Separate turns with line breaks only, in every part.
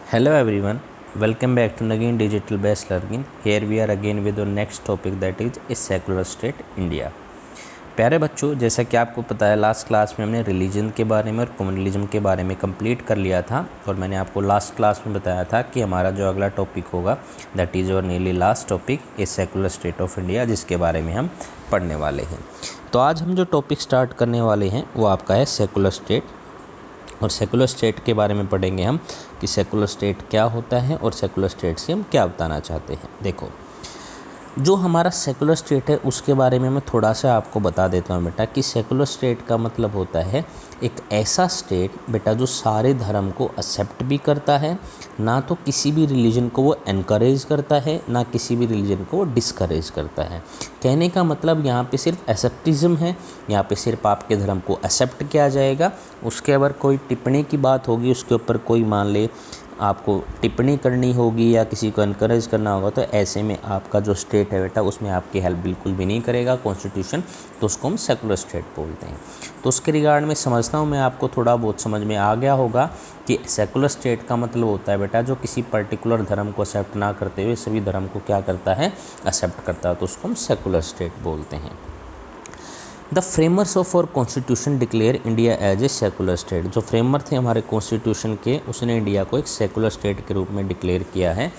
Hello everyone, welcome back to Nagin Digital Based Learning. Here we are again with the next topic that is a secular state India. प्यारे बच्चों, जैसा कि आपको पता है last class में हमने रिलीजन के बारे में और कम्युनलिज्म के बारे में कंप्लीट कर लिया था और मैंने आपको लास्ट क्लास में बताया था कि हमारा जो अगला टॉपिक होगा दैट इज़ और nearly last topic A secular state of India, जिसके बारे में हम पढ़ने वाले हैं। तो आज हम जो टॉपिक स्टार्ट करने वाले हैं वो आपका है सेकुलर स्टेट। और सेकुलर स्टेट के बारे में पढ़ेंगे हम कि सेकुलर स्टेट क्या होता है और सेकुलर स्टेट से हम क्या बताना चाहते हैं। देखो, जो हमारा सेकुलर स्टेट है उसके बारे में मैं थोड़ा सा आपको बता देता हूँ बेटा कि सेकुलर स्टेट का मतलब होता है एक ऐसा स्टेट बेटा जो सारे धर्म को एक्सेप्ट भी करता है, ना तो किसी भी रिलीजन को वो एनकरेज करता है, ना किसी भी रिलीजन को वो डिस्करेज करता है। कहने का मतलब यहाँ पे सिर्फ एक्सेप्टिज्म है, यहाँ पे सिर्फ आपके धर्म को एक्सेप्ट किया जाएगा। उसके अगर कोई टिप्पणी की बात होगी, उसके ऊपर कोई मान ले आपको टिप्पणी करनी होगी या किसी को इनकरेज करना होगा, तो ऐसे में आपका जो स्टेट है बेटा उसमें आपकी हेल्प बिल्कुल भी नहीं करेगा कॉन्स्टिट्यूशन, तो उसको हम सेकुलर स्टेट बोलते हैं। तो उसके रिगार्ड में समझता हूँ मैं, आपको थोड़ा बहुत समझ में आ गया होगा कि सेकुलर स्टेट का मतलब होता है बेटा जो किसी पर्टिकुलर धर्म को एक्सेप्ट ना करते हुए सभी धर्म को क्या करता है, एक्सेप्ट करता है, तो उसको हम सेकुलर स्टेट बोलते हैं। The framers of our constitution declare India as a secular state. जो फ्रेमर थे हमारे कॉन्स्टिट्यूशन के, उसने इंडिया को एक सेकुलर स्टेट के रूप में डिक्लेयर किया है।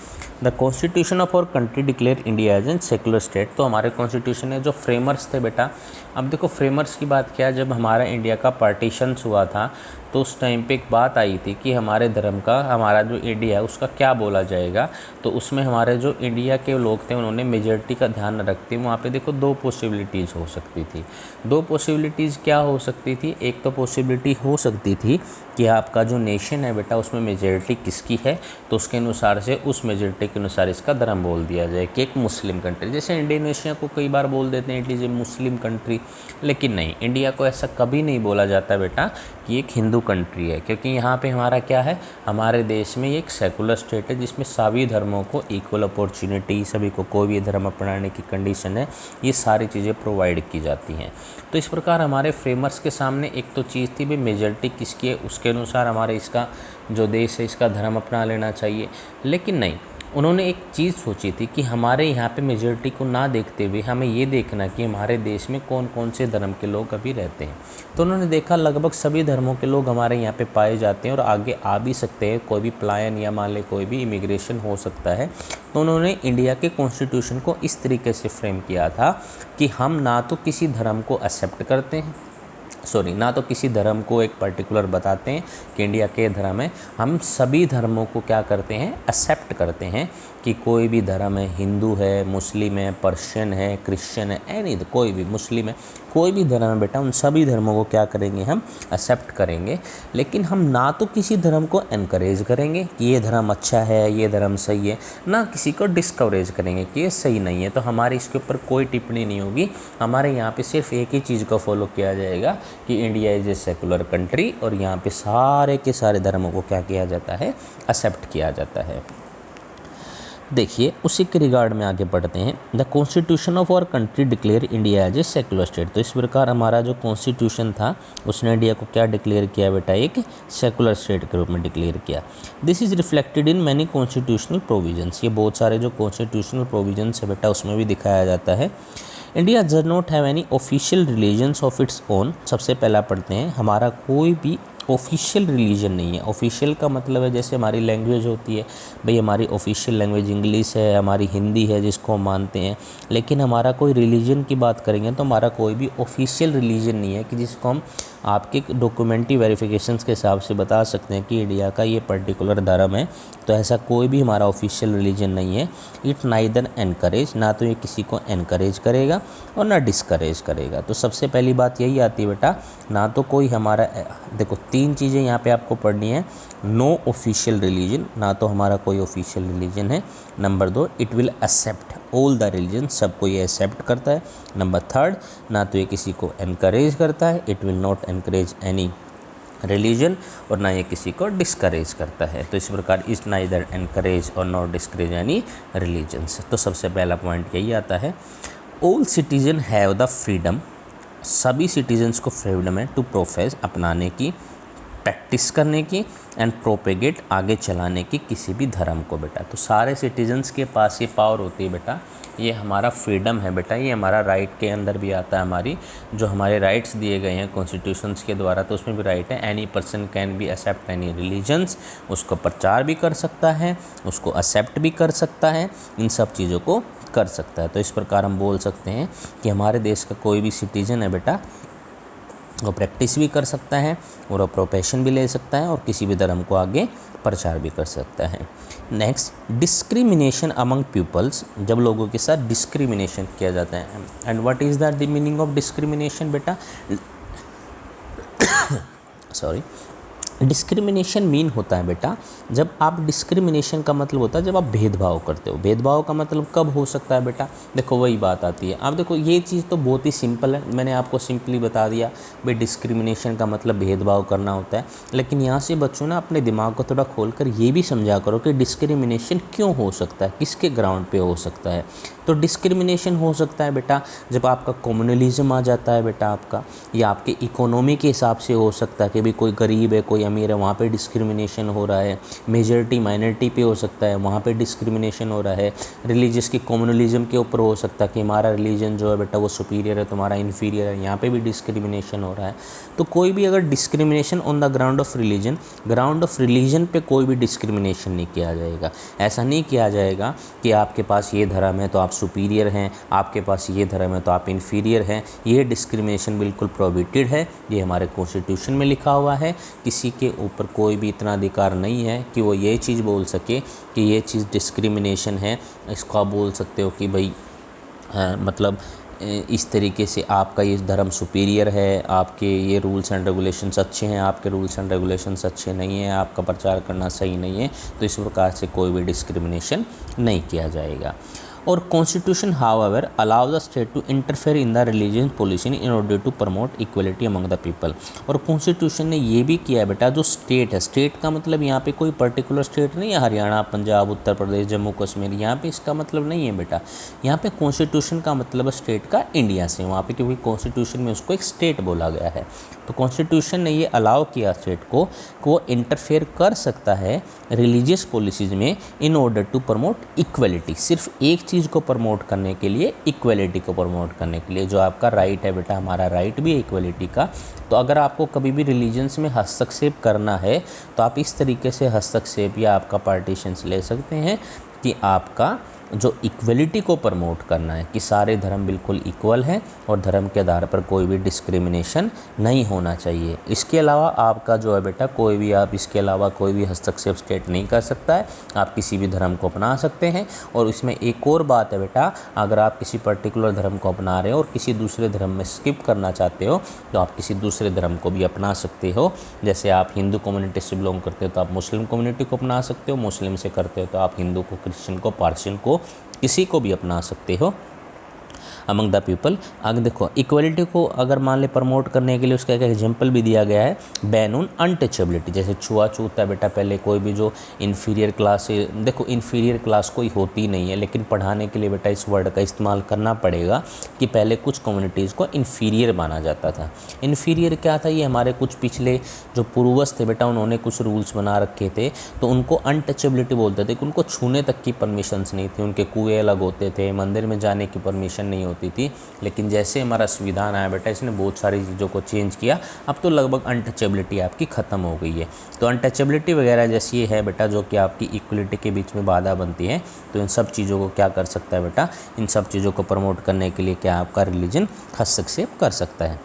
The constitution of our country declare India as a secular state. तो हमारे कॉन्स्टिट्यूशन में जो फ्रेमर्स थे बेटा, अब देखो फ्रेमर्स की बात किया, जब हमारा इंडिया का पार्टीशंस हुआ था तो उस टाइम पे एक बात आई थी कि हमारे धर्म का, हमारा जो इंडिया है उसका क्या बोला जाएगा। तो उसमें हमारे जो इंडिया के लोग थे उन्होंने मेजॉरिटी का ध्यान रखते, वहाँ पे देखो दो पॉसिबिलिटीज़ हो सकती थी। दो पॉसिबिलिटीज़ क्या हो सकती थी? एक तो पॉसिबिलिटी हो सकती थी कि आपका जो नेशन है बेटा उसमें मेजॉरिटी किसकी है, तो उसके अनुसार से उस मेजॉरिटी के अनुसार इसका धर्म बोल दिया जाए कि एक मुस्लिम कंट्री, जैसे इंडोनेशिया को कई बार बोल देते हैं it is a Muslim country, लेकिन नहीं, इंडिया को ऐसा कभी नहीं बोला जाता बेटा कि एक हिंदू कंट्री है, क्योंकि यहाँ पे हमारा क्या है, हमारे देश में एक सेकुलर स्टेट है जिसमें सभी धर्मों को इक्वल अपॉर्चुनिटी, सभी को कोई भी धर्म अपनाने की कंडीशन है, ये सारी चीज़ें प्रोवाइड की जाती हैं। तो इस प्रकार हमारे फ्रेमर्स के सामने एक तो चीज़ थी भाई मेजॉरिटी किसकी है, उसके अनुसार हमारे इसका जो देश है इसका धर्म अपना लेना चाहिए। लेकिन नहीं, उन्होंने एक चीज़ सोची थी कि हमारे यहाँ पे मेजॉरिटी को ना देखते हुए हमें ये देखना कि हमारे देश में कौन कौन से धर्म के लोग अभी रहते हैं। तो उन्होंने देखा लगभग सभी धर्मों के लोग हमारे यहाँ पे पाए जाते हैं और आगे आ भी सकते हैं, कोई भी पलायन या मान ले कोई भी इमिग्रेशन हो सकता है। तो उन्होंने इंडिया के कॉन्स्टिट्यूशन को इस तरीके से फ्रेम किया था कि हम ना तो किसी धर्म को एक्सेप्ट करते हैं, ना तो किसी धर्म को एक पर्टिकुलर बताते हैं कि इंडिया के धर्म है, हम सभी धर्मों को क्या करते हैं, एक्सेप्ट करते हैं कि कोई भी धर्म है, हिंदू है, मुस्लिम है, पर्शियन है, क्रिश्चियन है, एनी कोई भी, मुस्लिम है, कोई भी धर्म है बेटा, उन सभी धर्मों को क्या करेंगे, हम एक्सेप्ट करेंगे। लेकिन हम ना तो किसी धर्म को एनकरेज करेंगे कि ये धर्म अच्छा है, ये धर्म सही है, ना किसी को डिस्करेज करेंगे कि ये सही नहीं है। तो हमारी इसके ऊपर कोई टिप्पणी नहीं होगी, हमारे यहाँ पे सिर्फ एक ही चीज़ को फॉलो किया जाएगा कि India is a secular country और यहाँ पे सारे के सारे धर्मों को क्या किया जाता है, एक्सेप्ट किया जाता है। देखिए, उसी के रिगार्ड में आगे बढ़ते हैं। The constitution of our country declare India as a secular state. तो इस प्रकार हमारा जो कॉन्स्टिट्यूशन था उसने इंडिया को क्या डिक्लेयर किया बेटा, एक सेकुलर स्टेट के रूप में डिक्लेयर किया। This is reflected in many constitutional provisions. ये बहुत सारे जो कॉन्स्टिट्यूशनल प्रोविजंस है बेटा उसमें भी दिखाया जाता है। India does not have any official religions of its own. सबसे पहला पढ़ते हैं, हमारा कोई भी ऑफिशियल रिलीजन नहीं है। ऑफिशियल का मतलब है जैसे हमारी लैंग्वेज होती है, भाई हमारी ऑफिशियल लैंग्वेज इंग्लिश है, हमारी हिंदी है जिसको हम मानते हैं, लेकिन हमारा कोई रिलीजन की बात करेंगे तो हमारा कोई भी ऑफिशियल रिलीजन नहीं है कि जिसको हम आपके डॉक्यूमेंट्री वेरिफिकेशंस के हिसाब से बता सकते हैं कि इंडिया का ये पर्टिकुलर धर्म है। तो ऐसा कोई भी हमारा ऑफिशियल रिलीजन नहीं है। इट नाइदर एनकरेज, ना तो ये किसी को एनकरेज करेगा और ना डिस्करेज करेगा। तो सबसे पहली बात यही आती है बेटा, ना तो कोई हमारा, देखो तीन चीज़ें यहाँ पे आपको पढ़नी है। नो ऑफिशियल रिलीजन, ना तो हमारा कोई ऑफिशियल रिलीजन है। Number 2, it will accept all the religion, सबको ये एक्सेप्ट करता है। नंबर 3, ना तो ये किसी को एनकरेज करता है, it will not encourage any religion, और ना ये किसी को डिस्करेज करता है। तो इस प्रकार इज नाइदर एनकरेज और नॉट डिस्करेज एनी रिलीजन्स। तो सबसे पहला पॉइंट यही आता है, all citizen have the freedom, सभी सिटीजन्स को फ्रीडम है टू प्रोफेस, अपनाने की, प्रैक्टिस करने की एंड प्रोपेगेट आगे चलाने की किसी भी धर्म को बेटा। तो सारे सिटीजन्स के पास ये पावर होती है बेटा, ये हमारा फ्रीडम है बेटा, ये हमारा राइट के अंदर भी आता है। हमारी जो हमारे राइट्स दिए गए हैं कॉन्स्टिट्यूशंस के द्वारा, तो उसमें भी राइट है, any person can be accept any religions, उसको प्रचार भी कर सकता है, उसको एक्सेप्ट भी कर सकता है, इन सब चीज़ों को कर सकता है। तो इस प्रकार हम बोल सकते हैं कि हमारे देश का कोई भी सिटीजन है बेटा, वो प्रैक्टिस भी कर सकता है और वो प्रोफेशन भी ले सकता है और किसी भी धर्म को आगे प्रचार भी कर सकता है। नेक्स्ट, डिस्क्रिमिनेशन अमंग पीपल्स, जब लोगों के साथ डिस्क्रिमिनेशन किया जाता है। And what is the meaning of discrimination बेटा? सॉरी, डिस्क्रिमिनेशन मीन होता है बेटा, जब आप डिस्क्रिमिनेशन का मतलब होता है जब आप भेदभाव करते हो। भेदभाव का मतलब कब हो सकता है बेटा? देखो वही बात आती है। आप देखो ये चीज़ तो बहुत ही सिंपल है, मैंने आपको सिंपली बता दिया भाई डिस्क्रिमिनेशन का मतलब भेदभाव करना होता है। लेकिन यहाँ से बच्चों ना अपने दिमाग को थोड़ा खोल कर ये भी समझा करो कि डिस्क्रिमिनेशन क्यों हो सकता है, किसके ग्राउंड पे हो सकता है। तो डिस्क्रिमिनेशन हो सकता है बेटा जब आपका कम्युनलिज्म आ जाता है बेटा आपका, या आपके इकोनॉमी के हिसाब से हो सकता है कि भाई कोई गरीब है कोई अमीर है, वहाँ पे डिस्क्रिमिनेशन हो रहा है। मेजॉरिटी माइनॉरिटी पे हो सकता है, वहाँ पे डिस्क्रिमिनेशन हो रहा है। रिलीजियस की कम्युनलिज्म के ऊपर हो सकता है कि हमारा रिलीजन जो है बेटा वो सुपीरियर है, तुम्हारा इन्फीरियर है, यहाँ पे भी डिस्क्रिमिनेशन हो रहा है। तो कोई भी अगर discrimination on the ground of religion पे कोई भी डिस्क्रिमिनेशन नहीं किया जाएगा। ऐसा नहीं किया जाएगा कि आपके पास ये धर्म है तो आप सुपीरियर हैं, आपके पास ये धर्म है तो आप इन्फीरियर हैं। ये डिस्क्रिमिनेशन बिल्कुल प्रोहिबिटेड है, ये हमारे कॉन्स्टिट्यूशन में लिखा हुआ है। किसी के ऊपर कोई भी इतना अधिकार नहीं है कि वो ये चीज़ बोल सके कि ये चीज़ डिस्क्रिमिनेशन है। इसको आप बोल सकते हो कि भाई मतलब इस तरीके से आपका ये धर्म सुपीरियर है, आपके ये रूल्स एंड रेगुलेशंस अच्छे हैं, आपके रूल्स एंड रेगुलेशंस अच्छे नहीं हैं, आपका प्रचार करना सही नहीं है। तो इस प्रकार से कोई भी डिस्क्रिमिनेशन नहीं किया जाएगा। और constitution however allow the state to interfere in the religious policy in order to promote equality among the people. और कॉन्स्टिट्यूशन ने ये भी किया है बेटा, जो स्टेट है, स्टेट का मतलब यहाँ पे कोई पर्टिकुलर स्टेट नहीं है, हरियाणा, पंजाब, उत्तर प्रदेश, जम्मू कश्मीर, यहाँ पे इसका मतलब नहीं है बेटा। यहाँ पे कॉन्स्टिट्यूशन का मतलब स्टेट का इंडिया से, वहाँ पे क्योंकि कॉन्स्टिट्यूशन में उसको एक स्टेट बोला गया है। तो कॉन्स्टिट्यूशन ने ये अलाउ किया स्टेट को वो इंटरफेयर कर सकता है रिलीजियस पॉलिसीज़ में in order to promote equality, सिर्फ एक चीज़ को प्रमोट करने के लिए, इक्वलिटी को प्रमोट करने के लिए। जो आपका राइट है बेटा, हमारा राइट भी है इक्वलिटी का। तो अगर आपको कभी भी रिलीजन्स में हस्तक्षेप करना है तो आप इस तरीके से हस्तक्षेप या आपका पार्टीशंस ले सकते हैं कि आपका जो इक्वलिटी को प्रमोट करना है कि सारे धर्म बिल्कुल इक्वल हैं और धर्म के आधार पर कोई भी डिस्क्रिमिनेशन नहीं होना चाहिए। इसके अलावा आपका जो है बेटा कोई भी, आप इसके अलावा कोई भी हस्तक्षेप स्टेट नहीं कर सकता है। आप किसी भी धर्म को अपना सकते हैं। और इसमें एक और बात है बेटा, अगर आप किसी पर्टिकुलर धर्म को अपना रहे हो और किसी दूसरे धर्म में स्किप करना चाहते हो तो आप किसी दूसरे धर्म को भी अपना सकते हो। जैसे आप हिंदू कम्युनिटी से बिलोंग करते हो तो आप मुस्लिम कम्युनिटी को अपना सकते हो, मुस्लिम से करते हो तो आप हिंदू को, क्रिश्चियन को, पारसियन को, किसी को भी अपना सकते हो अमंग द पीपल। अगर देखो इक्वलिटी को अगर मान ले प्रमोट करने के लिए उसका एक एग्जाम्पल भी दिया गया है, बैन ऑन अनटचेबिलिटी। जैसे छुआछूत है बेटा, पहले कोई भी जो इन्फीरियर क्लास है, देखो इन्फीरियर क्लास कोई होती नहीं है, लेकिन पढ़ाने के लिए बेटा इस वर्ड का इस्तेमाल करना पड़ेगा कि पहले कुछ कम्युनिटीज़ को इन्फीरियर माना जाता था। इन्फीरियर क्या था? ये हमारे कुछ पिछले जो पूर्वज थे बेटा, उन्होंने कुछ रूल्स बना रखे थे, तो उनको अनटचेबिलिटी बोलते थे कि उनको छूने तक की परमिशंस नहीं थी, उनके कुएँ अलग होते थे, मंदिर में जाने की परमिशन नहीं होती थी। लेकिन जैसे हमारा संविधान आया बेटा, इसने बहुत सारी चीज़ों को चेंज किया। अब तो लगभग अनटचेबिलिटी आपकी ख़त्म हो गई है। तो अनटचेबिलिटी वगैरह जैसी है बेटा जो कि आपकी इक्वलिटी के बीच में बाधा बनती है, तो इन सब चीज़ों को क्या कर सकता है बेटा, इन सब चीज़ों को प्रमोट करने के लिए क्या आपका रिलीजन हस्तक्षेप कर सकता है।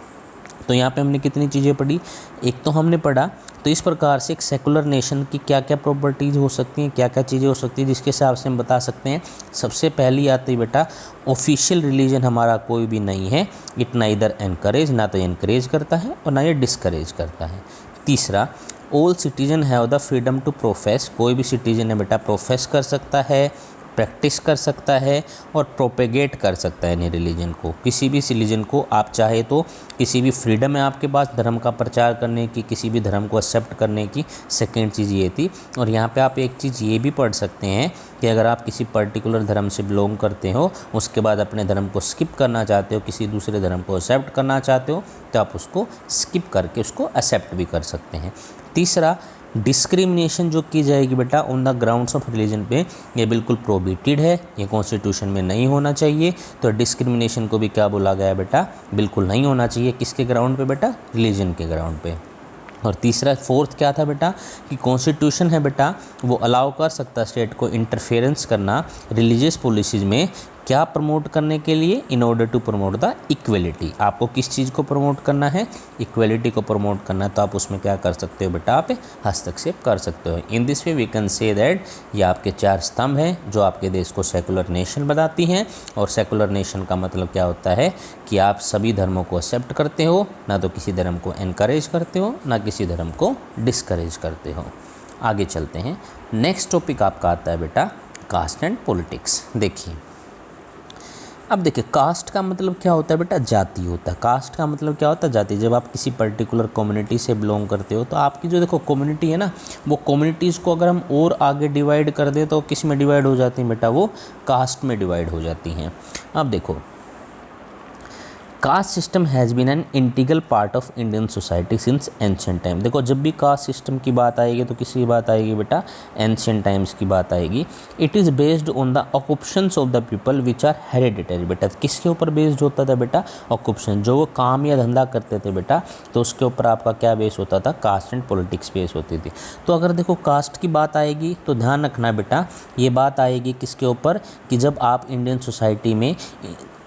तो यहाँ पे हमने कितनी चीज़ें पढ़ी? एक तो हमने पढ़ा तो इस प्रकार से एक सेकुलर नेशन की क्या क्या प्रॉपर्टीज़ हो सकती हैं, क्या क्या चीज़ें हो सकती हैं जिसके हिसाब से हम बता सकते हैं। सबसे पहली आती है बेटा, ऑफिशियल रिलीजन हमारा कोई भी नहीं है। इट ना इधर एनकरेज, ना तो इनकरेज करता है और ना ये डिस्करेज करता है। तीसरा, all citizen have the freedom to profess. कोई भी सिटीजन है बेटा प्रोफेस कर सकता है, प्रैक्टिस कर सकता है और प्रोपेगेट कर सकता है रिलीजन को। किसी भी रिलीजन को आप चाहे तो किसी भी फ्रीडम है आपके पास धर्म का प्रचार करने की, किसी भी धर्म को एक्सेप्ट करने की। सेकेंड चीज़ ये थी। और यहाँ पे आप एक चीज़ ये भी पढ़ सकते हैं कि अगर आप किसी पर्टिकुलर धर्म से बिलोंग करते हो, उसके बाद अपने धर्म को स्किप करना चाहते हो, किसी दूसरे धर्म को एक्सेप्ट करना चाहते हो, तो आप उसको स्किप करके उसको एक्सेप्ट भी कर सकते हैं। तीसरा, डिस्क्रिमिनेशन जो की जाएगी बेटा on the grounds of religion पे, ये बिल्कुल प्रोहिबिटेड है, ये कॉन्स्टिट्यूशन में नहीं होना चाहिए। तो डिस्क्रिमिनेशन को भी क्या बोला गया है बेटा, बिल्कुल नहीं होना चाहिए। किसके ग्राउंड पे बेटा, रिलीजन के ग्राउंड पे। और तीसरा फोर्थ क्या था बेटा कि कॉन्स्टिट्यूशन है बेटा वो अलाउ कर सकता स्टेट को इंटरफेरेंस करना रिलीजियस पॉलिसीज़ में, क्या प्रमोट करने के लिए, in order to promote the equality. आपको किस चीज़ को प्रमोट करना है, इक्वलिटी को प्रमोट करना है, तो आप उसमें क्या कर सकते हो बेटा, आप हस्तक्षेप कर सकते हो। In this way we can say that ये आपके 4 स्तंभ हैं जो आपके देश को सेकुलर नेशन बताती हैं। और सेकुलर नेशन का मतलब क्या होता है कि आप सभी धर्मों को एक्सेप्ट करते हो, ना तो किसी धर्म को एनकरेज करते हो, ना किसी धर्म को डिस्करेज करते हो। आगे चलते हैं। नेक्स्ट टॉपिक आपका आता है बेटा कास्ट एंड पॉलिटिक्स। देखिए, अब देखिए कास्ट का मतलब क्या होता है बेटा, जाति होता है। कास्ट का मतलब क्या होता है, जाति। जब आप किसी पर्टिकुलर कम्युनिटी से बिलोंग करते हो तो आपकी जो देखो कम्युनिटी है ना, वो कम्युनिटीज़ को अगर हम और आगे डिवाइड कर दें तो किस में डिवाइड हो जाती हैं बेटा, वो कास्ट में डिवाइड हो जाती हैं। अब देखो, caste system has been an integral part of Indian society since ancient time. देखो जब भी कास्ट सिस्टम की बात आएगी तो किसकी बात आएगी बेटा, एंशिएंट टाइम्स की बात आएगी। It is based on the occupations of the people which are hereditary. बेटा किसके ऊपर बेस्ड होता था बेटा, ऑक्युपेशन, जो वो काम या धंधा करते थे बेटा, तो उसके ऊपर आपका क्या बेस होता था, कास्ट एंड पॉलिटिक्स बेस होती थी। तो अगर देखो कास्ट की बात आएगी तो ध्यान रखना बेटा, ये बात आएगी किसके ऊपर कि जब आप इंडियन सोसाइटी में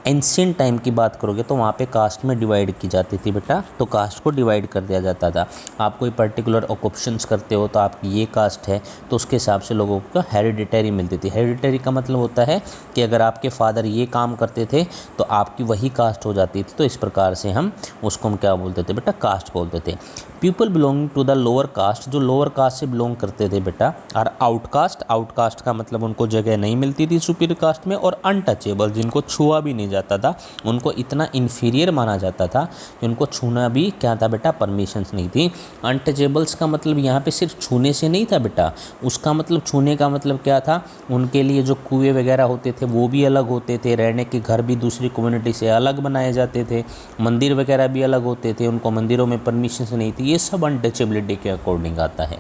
एंशिएंट टाइम की बात करोगे तो वहाँ पे कास्ट में डिवाइड की जाती थी बेटा, तो कास्ट को डिवाइड कर दिया जाता था। आप कोई पर्टिकुलर ऑक्युपेशंस करते हो तो आपकी ये कास्ट है, तो उसके हिसाब से लोगों को हेरिडिटरी मिलती थी। हेरिडिटरी का मतलब होता है कि अगर आपके फादर ये काम करते थे तो आपकी वही कास्ट हो जाती थी। तो इस प्रकार से हम उसको हम क्या बोलते थे बेटा, कास्ट बोलते थे। People belonging to the lower caste, जो लोअर कास्ट से बिलोंग करते थे बेटा, आर आउटकास्ट। आउटकास्ट का मतलब उनको जगह नहीं मिलती थी सुपीरियर कास्ट में। और अनटचेबल, जिनको छुआ भी नहीं जाता था, उनको इतना इन्फीरियर माना जाता था कि उनको छूना भी क्या था बेटा, परमिशंस नहीं थी। अनटचेबल्स का मतलब यहाँ पे सिर्फ छूने से नहीं था बेटा, उसका मतलब छूने का मतलब क्या था, उनके लिए जो कुएं वगैरह होते थे वो भी अलग होते थे, रहने के घर भी दूसरी कम्युनिटी से अलग बनाए जाते थे, मंदिर वगैरह भी अलग होते थे, उनको मंदिरों में परमिशंस नहीं थी। ये सब अनटचेबिलिटी के अकॉर्डिंग आता है।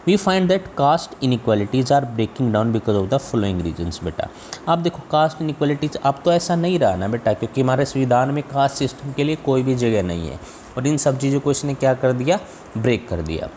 We find that caste inequalities are breaking down because of the following reasons. बेटा आप देखो कास्ट इनइक्वालिटीज़ अब तो ऐसा नहीं रहा ना बेटा, क्योंकि हमारे संविधान में कास्ट सिस्टम के लिए कोई भी जगह नहीं है, और इन सब चीज़ों को इसने क्या कर दिया, ब्रेक कर दिया।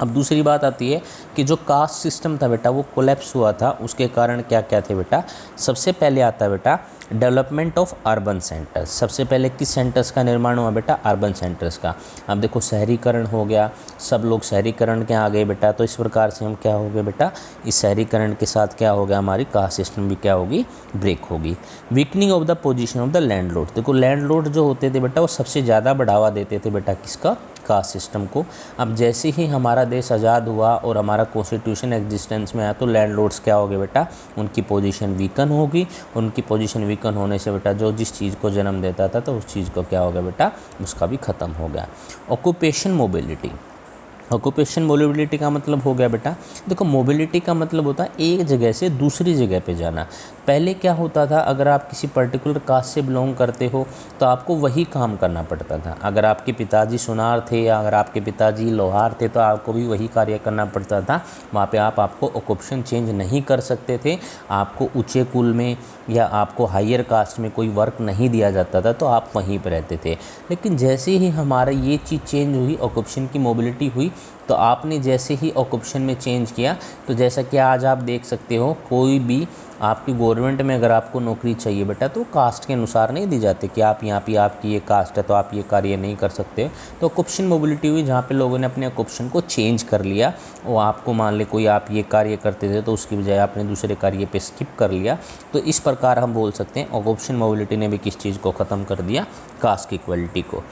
अब दूसरी बात आती है कि जो कास्ट सिस्टम था बेटा वो कोलैप्स हुआ था, उसके कारण क्या क्या थे बेटा, सबसे पहले आता है बेटा डेवलपमेंट ऑफ अर्बन सेंटर्स। सबसे पहले किस सेंटर्स का निर्माण हुआ बेटा, अर्बन सेंटर्स का। अब देखो शहरीकरण हो गया, सब लोग शहरीकरण के आ गए बेटा, तो इस प्रकार से हम क्या हो गए बेटा, इस शहरीकरण के साथ क्या हो गया, हमारी कास्ट सिस्टम भी क्या होगी, ब्रेक होगी। Weakening of the position of the landlord. देखो लैंडलॉर्ड जो होते थे बेटा वो सबसे ज़्यादा बढ़ावा देते थे बेटा किसका, कास्ट सिस्टम को। अब जैसे ही हमारा देश आज़ाद हुआ और हमारा कॉन्स्टिट्यूशन एग्जिस्टेंस में आया तो लैंडलॉर्ड्स क्या हो गए बेटा, उनकी पोजीशन वीकन होगी। उनकी पोजीशन वीकन होने से बेटा जो जिस चीज़ को जन्म देता था तो उस चीज़ को क्या हो गया बेटा, उसका भी ख़त्म हो गया। Occupation mobility. ऑक्यूपेशन मोबिलिटी का मतलब हो गया बेटा, देखो मोबिलिटी का मतलब होता है एक जगह से दूसरी जगह पे जाना। पहले क्या होता था, अगर आप किसी पर्टिकुलर कास्ट से बिलोंग करते हो तो आपको वही काम करना पड़ता था। अगर आपके पिताजी सुनार थे या अगर आपके पिताजी लोहार थे तो आपको भी वही कार्य करना पड़ता था। वहाँ पे आपको ऑक्यूपेशन चेंज नहीं कर सकते थे। आपको ऊँचे कुल में या आपको हायर कास्ट में कोई वर्क नहीं दिया जाता था, तो आप वहीं पर रहते थे। लेकिन जैसे ही हमारा ये चीज़ चेंज हुई, ऑक्यूपेशन की मोबिलिटी हुई, तो आपने जैसे ही ऑक्यूपेशन में चेंज किया तो जैसा कि आज आप देख सकते हो, कोई भी आपकी गवर्नमेंट में अगर आपको नौकरी चाहिए बेटा तो कास्ट के अनुसार नहीं दी जाती कि आप यहाँ पे आपकी ये कास्ट है तो आप ये कार्य नहीं कर सकते। तो ऑक्यूपेशन मोबिलिटी हुई जहाँ पे लोगों ने अपने ऑक्यूपेशन को चेंज कर लिया। वो आपको मान ले कोई आप ये कार्य करते थे तो उसकी बजाय आपने दूसरे कार्य पे स्किप कर लिया। तो इस प्रकार हम बोल सकते हैं ऑक्यूपेशन मोबिलिटी ने भी किस चीज़ को ख़त्म कर दिया, कास्ट की इक्वलिटी को।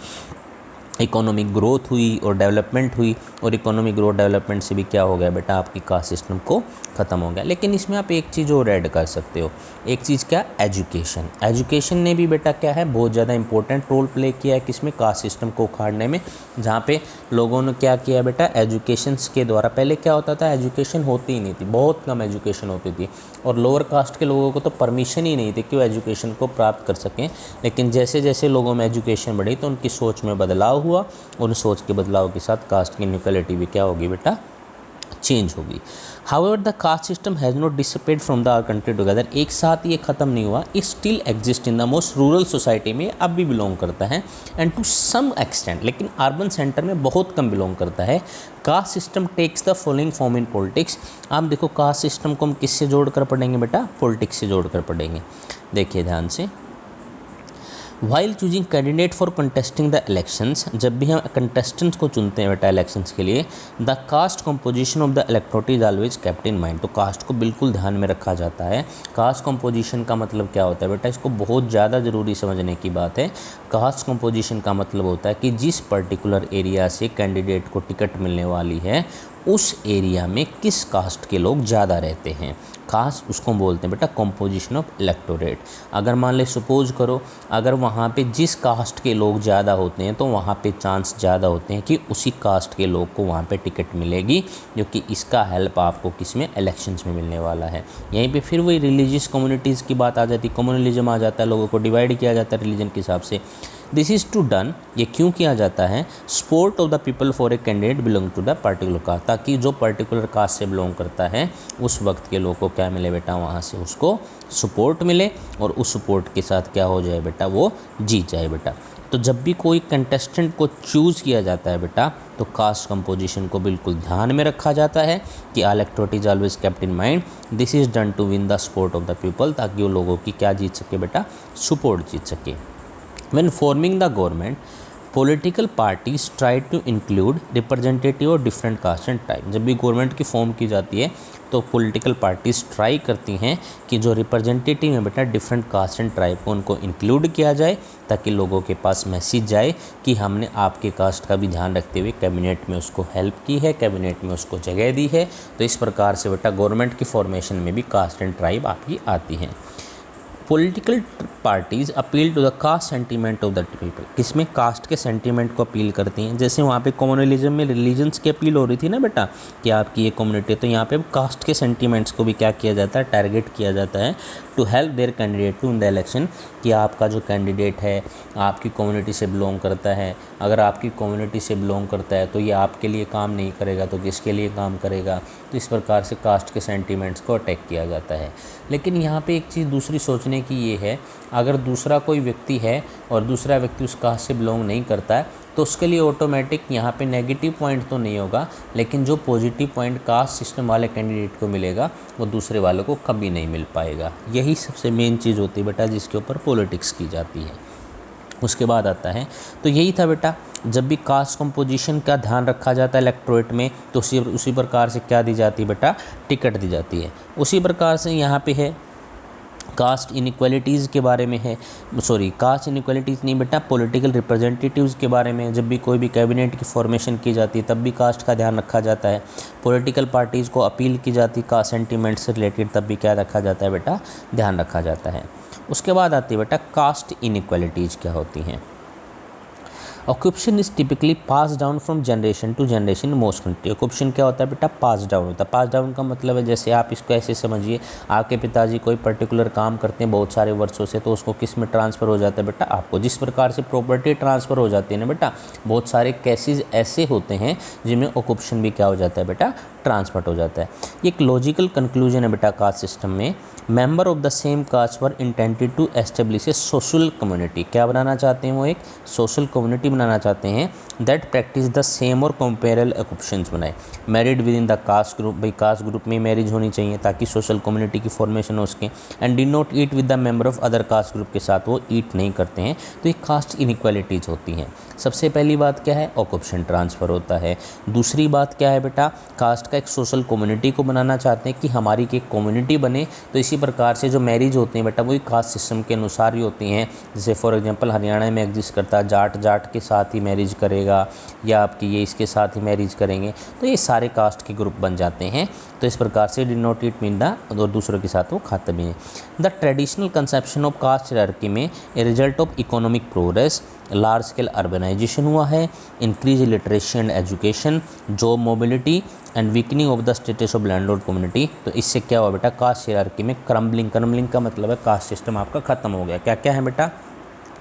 इकोनॉमिक ग्रोथ हुई और डेवलपमेंट हुई, और इकोनॉमिक ग्रोथ डेवलपमेंट से भी क्या हो गया बेटा, आपकी कास्ट सिस्टम को ख़त्म हो गया। लेकिन इसमें आप एक चीज़ और ऐड कर सकते हो, एक चीज़ क्या, एजुकेशन। एजुकेशन ने भी बेटा क्या है, बहुत ज़्यादा इंपॉर्टेंट रोल प्ले किया है किसमें, कास्ट सिस्टम को उखाड़ने में। जहाँ पे लोगों ने क्या किया बेटा, एजुकेशन के द्वारा, पहले क्या होता था, एजुकेशन होती ही नहीं थी, बहुत कम एजुकेशन होती थी, और लोअर कास्ट के लोगों को तो परमिशन ही नहीं थी कि वो एजुकेशन को प्राप्त कर सकें। लेकिन जैसे जैसे लोगों में एजुकेशन बढ़ी तो उनकी सोच में बदलाव हुआ, और उस सोच के बदलाव के साथ कास्ट की इनइक्वालिटी भी क्या होगी बेटा, चेंज होगी। However the caste system has not disappeared from the our country together, एक साथ ये ख़त्म नहीं हुआ, it still exist in the most rural society में अब भी बिलोंग करता है, एंड टू सम एक्सटेंट, लेकिन अर्बन सेंटर में बहुत कम बिलोंग करता है। Caste system takes the following form in politics. आप देखो कास्ट सिस्टम को हम किससे जोड़ कर पढ़ेंगे बेटा, पॉलिटिक्स से जोड़ कर पढ़ेंगे। देखिए ध्यान से, while choosing candidate for contesting the elections, जब भी हम कंटेस्टेंट्स को चुनते हैं बेटा इलेक्शंस के लिए, the caste composition of the electorate is always kept in mind, तो कास्ट को बिल्कुल ध्यान में रखा जाता है। कास्ट कंपोजिशन का मतलब क्या होता है बेटा, इसको बहुत ज़्यादा ज़रूरी समझने की बात है। कास्ट कंपोजिशन का मतलब होता है कि जिस पर्टिकुलर एरिया से कैंडिडेट को टिकट मिलने वाली है उस एरिया में किस कास्ट के लोग ज़्यादा रहते हैं, कास्ट उसको बोलते हैं बेटा कंपोजिशन ऑफ इलेक्टोरेट। अगर मान ले सपोज करो, अगर वहाँ पे जिस कास्ट के लोग ज़्यादा होते हैं तो वहाँ पे चांस ज़्यादा होते हैं कि उसी कास्ट के लोग को वहाँ पे टिकट मिलेगी, जो कि इसका हेल्प आपको किस में, इलेक्शंस में मिलने वाला है। यहीं पे फिर वही रिलीजियस कम्युनिटीज़ की बात आ जाती है, कम्युनलिज्म आ जाता है, लोगों को डिवाइड किया जाता है रिलीजन के हिसाब से। दिस इज़ टू डन, ये क्यों किया जाता है, support of the people for a candidate belong to the particular caste, ताकि जो पर्टिकुलर कास्ट से बिलोंग करता है उस वक्त के लोग को क्या मिले बेटा, वहाँ से उसको सपोर्ट मिले, और उस सपोर्ट के साथ क्या हो जाए बेटा, वो जीत जाए बेटा। तो जब भी कोई कंटेस्टेंट को चूज़ किया जाता है बेटा, तो कास्ट कंपोजिशन को बिल्कुल ध्यान में रखा जाता है कि electorate is always kept in mind, this is done to win the support of the people, ताकि वो लोगों की क्या जीत सके बेटा, सपोर्ट जीत सके। When forming the government, political parties try to include representative of different caste and type। जब भी गवर्नमेंट की फॉर्म की जाती है तो पॉलिटिकल पार्टीज़ ट्राई करती हैं कि जो रिप्रेजेंटेटिव हैं बेटा डिफरेंट कास्ट एंड ट्राइब को उनको इंक्लूड किया जाए, ताकि लोगों के पास मैसेज जाए कि हमने आपके कास्ट का भी ध्यान रखते हुए कैबिनेट में उसको हेल्प की है, कैबिनेट में उसको जगह दी है। तो इस प्रकार से बेटा गवर्नमेंट की फॉर्मेशन में भी कास्ट एंड ट्राइब आपकी आती हैं। Political parties appeal to the caste sentiment of the people, किसमें, कास्ट के सेंटीमेंट को अपील करती हैं। जैसे वहाँ पे कम्युनलिज्म में रिलीजन्स की अपील हो रही थी ना बेटा, कि आपकी ये कम्युनिटी, तो यहाँ पे कास्ट के सेंटीमेंट्स को भी क्या किया जाता है, टारगेट किया जाता है to help their candidate to in the election, कि आपका जो कैंडिडेट है आपकी कम्युनिटी से बिलोंग करता है, अगर आपकी कम्युनिटी से बिलोंग करता है तो ये आपके लिए काम नहीं करेगा तो किसके लिए काम करेगा। तो इस प्रकार से कास्ट के सेंटीमेंट्स को अटैक किया जाता है। लेकिन यहाँ पे एक चीज़ दूसरी सोचने की ये है, अगर दूसरा कोई व्यक्ति है और दूसरा व्यक्ति उस कास्ट से बिलोंग नहीं करता है तो उसके लिए ऑटोमेटिक यहाँ पे नेगेटिव पॉइंट तो नहीं होगा, लेकिन जो पॉजिटिव पॉइंट कास्ट सिस्टम वाले कैंडिडेट को मिलेगा वो दूसरे वालों को कभी नहीं मिल पाएगा। यही सबसे मेन चीज़ होती है बेटा जिसके ऊपर पॉलिटिक्स की जाती है। उसके बाद आता है, तो यही था बेटा, जब भी कास्ट कंपोजिशन का ध्यान रखा जाता है इलेक्टोरेट में तो उसी प्रकार से क्या दी जाती है बेटा, टिकट दी जाती है। उसी प्रकार से यहाँ पे है कास्ट इनइक्वालिटीज़ के बारे में है, कास्ट इनइक्वालिटीज़ नहीं बेटा, पॉलिटिकल रिप्रेजेंटेटिव्स के बारे में। जब भी कोई भी कैबिनेट की फॉर्मेशन की जाती है तब भी कास्ट का ध्यान रखा जाता है। पॉलिटिकल पार्टीज़ को अपील की जाती है कास्ट सेंटीमेंट से रिलेटेड, तब भी क्या रखा जाता है बेटा, ध्यान रखा जाता है। उसके बाद आती है बेटा कास्ट इनइक्वालिटीज़ क्या होती हैं। Occupation is typically pass down from generation to generation most country. Occupation क्या होता है बेटा, पास डाउन होता है। पास डाउन का मतलब है, जैसे आप इसको ऐसे समझिए, आपके पिताजी कोई पर्टिकुलर काम करते हैं बहुत सारे वर्षों से, तो उसको किस में ट्रांसफ़र हो जाता है बेटा, आपको। जिस प्रकार से प्रॉपर्टी ट्रांसफ़र हो जाती है ना बेटा, बहुत सारे केसेस ऐसे होते हैं जिनमें ऑक्यूपेशन भी क्या हो जाता है बेटा, ट्रांसफर हो जाता है। ये एक लॉजिकल कंक्लूजन है बेटा कास्ट सिस्टम में। Member of the same caste were intended to establish a social community. क्या बनाना चाहते हैं वो, एक सोशल कम्युनिटी बनाना चाहते हैं दैट प्रैक्टिस द सेम और कंपेरेबल ऑक्यूपेशंस बनाए। Married with in the caste group, भाई कास्ट ग्रुप में मैरिज होनी चाहिए ताकि सोशल कम्युनिटी की फॉर्मेशन हो सके। And did not eat with the member of other caste group, के साथ वो ईट नहीं करते हैं। तो ये कास्ट इनइक्वालिटीज़ होती हैं। सबसे पहली बात क्या है, ऑक्यूपेशन ट्रांसफ़र होता है। दूसरी बात क्या है बेटा, कास्ट का एक सोशल कम्युनिटी को बनाना चाहते हैं कि हमारी की एक कम्युनिटी बने। तो इसी इसी प्रकार से जो मैरिज होती हैं बेटा वही कास्ट सिस्टम के अनुसार ही होती हैं। जैसे फॉर एग्जांपल हरियाणा में एग्जिस्ट करता है जाट जाट के साथ ही मैरिज करेगा, या आपकी ये इसके साथ ही मैरिज करेंगे, तो ये सारे कास्ट के ग्रुप बन जाते हैं। तो इस प्रकार से डिनोट इट मीन द, और दूसरों के साथ वो खाते भी हैं। The traditional conception of caste hierarchy में a result of economic progress, large scale urbanisation हुआ है, increase literacy and education, job mobility and weakening of the status of landlord community. तो इससे क्या हुआ बेटा, कास्ट हायरार्की में क्रम्बलिंग, क्रम्बलिंग का मतलब है कास्ट सिस्टम आपका खत्म हो गया। क्या क्या है बेटा,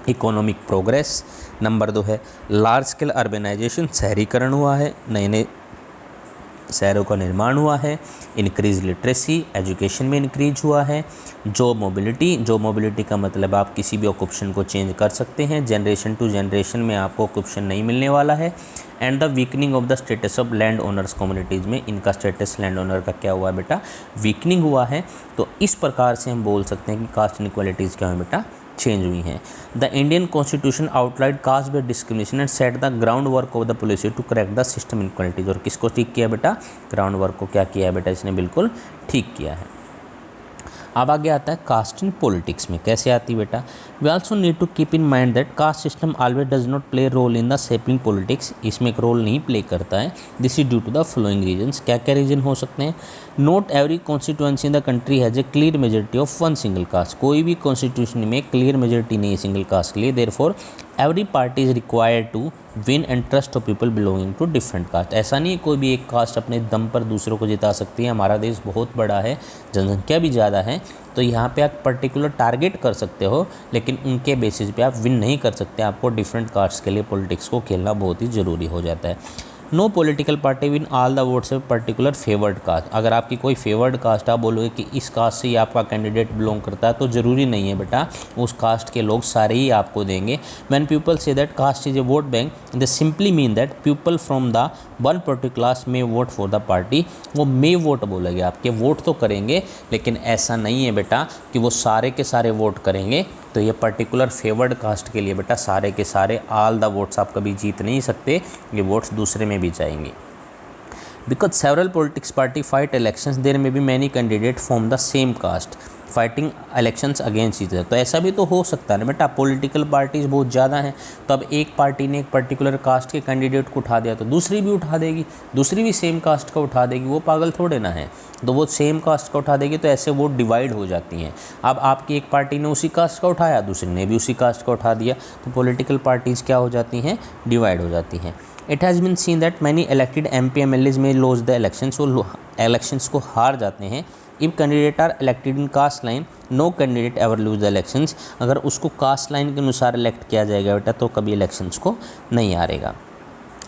इकोनॉमिक प्रोग्रेस, नंबर 2 है लार्ज स्केल अर्बनाइजेशन, शहरीकरण हुआ है, नए नए शहरों का निर्माण हुआ है, इंक्रीज लिटरेसी, एजुकेशन में इंक्रीज हुआ है, जॉब मोबिलिटी, जॉब मोबिलिटी का मतलब आप किसी भी ऑक्यूपेशन को चेंज कर सकते हैं, जनरेशन टू जनरेशन में आपको ऑक्यूपेशन नहीं मिलने वाला है, and the weakening of the status of land owners communities में इनका स्टेटस लैंड ओनर का क्या हुआ बेटा, वीकनिंग हुआ है। तो इस प्रकार से हम बोल सकते हैं कि कास्ट इनइक्वालिटीज़ क्या हुई बेटा, चेंज हुई हैं। The Indian constitution outlawed caste based discrimination and set the ground work of the policy to correct the system inequalities. और किसको ठीक किया बेटा, ग्राउंड वर्क को क्या किया है बेटा, इसने बिल्कुल ठीक किया है। अब आगे आता है कास्ट इन पॉलिटिक्स में कैसे आती है बेटा। We also need to keep in mind that caste system always does not play role in the shaping politics. इसमें एक रोल नहीं प्ले करता है। This is due to the following reasons. क्या क्या रीजन हो सकते हैं, not every constituency in the country has a clear majority of one single caste. कोई भी कॉन्स्टिट्यूशन में क्लियर मेजोरिटी नहीं है सिंगल कास्ट के लिए। Therefore every party is required to win and trust of people belonging to different caste. ऐसा नहीं है कोई भी एक कास्ट अपने दम पर दूसरों को जिता सकती है। हमारा देश बहुत बड़ा है, जनसंख्या भी ज़्यादा है, तो यहाँ पे आप पर्टिकुलर टारगेट कर सकते हो, लेकिन उनके बेसिस पे आप विन नहीं कर सकते। आपको डिफरेंट कास्ट के लिए पॉलिटिक्स को खेलना बहुत ही ज़रूरी हो जाता है। No political party win all the votes of particular favoured caste. अगर आपकी कोई फेवर्ड कास्ट, आप बोलोगे कि इस कास्ट से ही आपका कैंडिडेट बिलोंग करता है, तो ज़रूरी नहीं है बेटा उस कास्ट के लोग सारे ही आपको देंगे। When people say that caste is a vote bank, they simply mean that people from the one particular class may vote for the party. वो मे वोट बोलेंगे, आपके वोट तो करेंगे, लेकिन ऐसा नहीं है बेटा कि वो सारे के सारे वोट करेंगे। तो ये पर्टिकुलर फेवर्ड कास्ट के लिए बेटा सारे के सारे ऑल द वोट्स आप कभी जीत नहीं सकते, ये वोट्स दूसरे में भी जाएंगे। Because several politics party fight elections, there may be many candidate from the same caste fighting elections against each other. तो ऐसा भी तो हो सकता है ना बेटा, पॉलिटिकल पार्टीज़ बहुत ज़्यादा हैं, तो अब एक पार्टी ने एक पर्टिकुलर कास्ट के कैंडिडेट को उठा दिया तो दूसरी भी उठा देगी, दूसरी भी सेम कास्ट का उठा देगी। वो पागल थोड़े ना है, तो वो सेम कास्ट का उठा देगी, तो ऐसे वोट डिवाइड हो जाती हैं। अब आपकी एक पार्टी ने उसी कास्ट का उठाया, दूसरी ने भी उसी कास्ट का उठा दिया, तो पॉलिटिकल पार्टीज़ क्या हो जाती हैं, डिवाइड हो जाती हैं। It has been seen that many elected MP MLAs में लॉस द इलेक्शंस, वो इलेक्शंस को हार जाते हैं। If candidate are elected in caste line, no candidate ever lose the elections. अगर उसको कास्ट लाइन के अनुसार इलेक्ट किया जाएगा बेटा, तो कभी इलेक्शंस को नहीं हारेगा।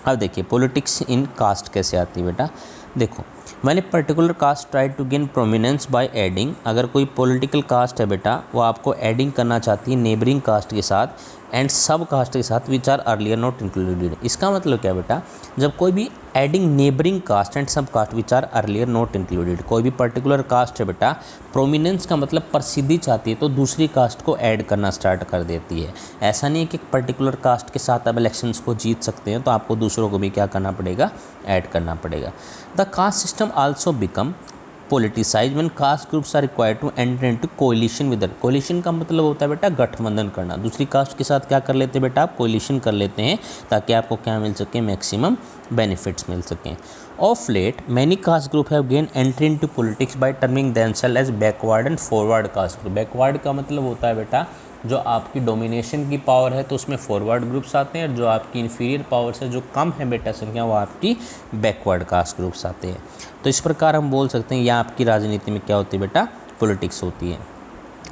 अब देखिए पॉलिटिक्स इन कास्ट कैसे आती है बेटा। देखो, when a particular caste try to gain prominence by adding, अगर कोई पॉलिटिकल कास्ट है बेटा, वो आपको एडिंग करना चाहती है नेबरिंग कास्ट के साथ एंड सब कास्ट के साथ which are earlier not included. इसका मतलब क्या बेटा, जब कोई भी adding neighbouring caste and sub caste which are earlier not included, कोई भी पर्टिकुलर कास्ट है बेटा, प्रोमिनेंस का मतलब प्रसिद्धि चाहती है, तो दूसरी कास्ट को ऐड करना स्टार्ट कर देती है। ऐसा नहीं है कि पर्टिकुलर कास्ट के साथ अब इलेक्शंस को जीत सकते हैं, तो आपको दूसरों को भी क्या करना पड़ेगा, ऐड करना पड़ेगा। The caste system also become politicise when caste groups are required to enter into coalition with. Coalition का मतलब होता है बेटा गठबंधन करना। दूसरी कास्ट के साथ क्या कर लेते हैं बेटा, आप कोलिशन कर लेते हैं, ताकि आपको क्या मिल सके, मैक्सिमम बेनिफिट्स मिल सकें। Of late many caste group have gain entry into politics by terming themselves as backward and forward caste group. Backward का मतलब होता है बेटा जो आपकी डोमिनेशन की पावर है, तो उसमें फॉरवर्ड ग्रुप्स आते हैं, और जो आपकी इन्फीरियर पावर से जो कम है बेटा संख्या, वो आपकी बैकवर्ड कास्ट ग्रुप्स आते हैं। तो इस प्रकार हम बोल सकते हैं यहाँ आपकी राजनीति में क्या होती है बेटा, पॉलिटिक्स होती है।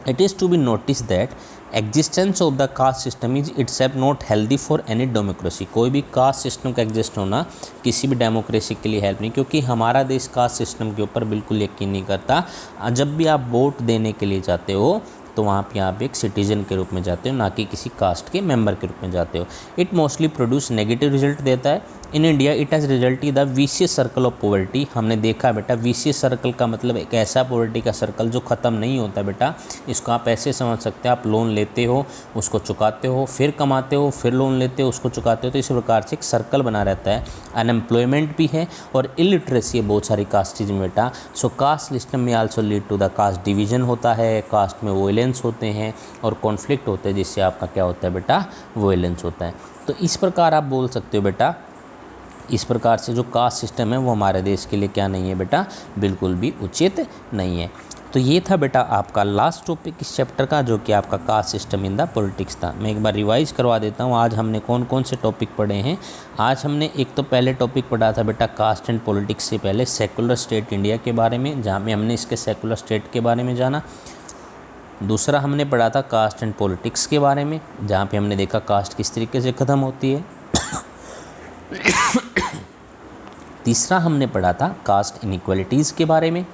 It is to be notice that existence of the caste system is itself not healthy for any democracy. कोई भी कास्ट सिस्टम का एग्जिस्ट होना किसी भी डेमोक्रेसी के लिए हेल्प नहीं, क्योंकि हमारा देश कास्ट सिस्टम के ऊपर बिल्कुल यकीन नहीं करता। जब भी आप वोट देने के लिए जाते हो, तो वहाँ पे आप एक सिटीजन के रूप में जाते हो, ना कि किसी कास्ट के मेंबर के रूप में जाते हो। It mostly produce negative result देता है। In India it has result the vicious circle of poverty. हमने देखा बेटा विशियस सर्कल का मतलब एक ऐसा पॉवर्टी का सर्कल जो ख़त्म नहीं होता बेटा। इसको आप ऐसे समझ सकते हैं, आप लोन लेते हो, उसको चुकाते हो, फिर कमाते हो, फिर लोन लेते हो, उसको चुकाते हो, तो इस प्रकार से एक सर्कल बना रहता है। अनएम्प्लॉयमेंट भी है और इलिटरेसी है बहुत सारी कास्टेज में बेटा। सो कास्ट सिस्टम में also lead to the caste division होता है, कास्ट में वोलेंस होते हैं और कॉन्फ्लिक्ट होते हैं, जिससे आपका क्या होता है बेटा, वोलेंस होता है। तो इस प्रकार आप बोल सकते हो बेटा, इस प्रकार से जो कास्ट सिस्टम है वो हमारे देश के लिए क्या नहीं है बेटा, बिल्कुल भी उचित नहीं है। तो ये था बेटा आपका लास्ट टॉपिक इस चैप्टर का, जो कि आपका caste system in the politics था। मैं एक बार रिवाइज करवा देता हूँ, आज हमने कौन कौन से टॉपिक पढ़े हैं। आज हमने एक तो पहले टॉपिक पढ़ा था बेटा कास्ट एंड पॉलिटिक्स से पहले सेकुलर स्टेट इंडिया के बारे में, जहाँ में हमने इसके सेकुलर स्टेट के बारे में जाना। दूसरा हमने पढ़ा था कास्ट एंड पॉलिटिक्स के बारे में, जहाँ पे हमने देखा कास्ट किस तरीके से ख़त्म होती है। तीसरा हमने पढ़ा था कास्ट इनइक्वालिटीज़ के बारे में,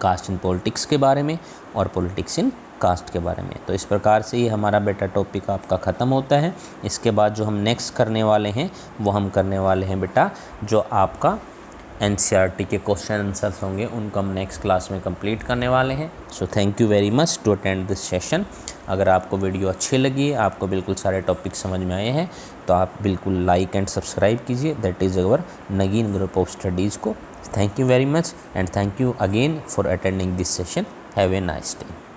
कास्ट इन पॉलिटिक्स के बारे में और पॉलिटिक्स इन कास्ट के बारे में। तो इस प्रकार से ये हमारा बेटा टॉपिक आपका ख़त्म होता है। इसके बाद जो हम नेक्स्ट करने वाले हैं वो हम करने वाले हैं बेटा जो आपका NCERT के क्वेश्चन आंसर्स होंगे, उनको हम नेक्स्ट क्लास में कंप्लीट करने वाले हैं। So thank you very much to attend this session. अगर आपको वीडियो अच्छी लगी, आपको बिल्कुल सारे टॉपिक समझ में आए हैं, तो आप बिल्कुल लाइक एंड सब्सक्राइब कीजिए, that is our Nagin group of studies को। Thank you very much and thank you again for attending this session. Have a nice day.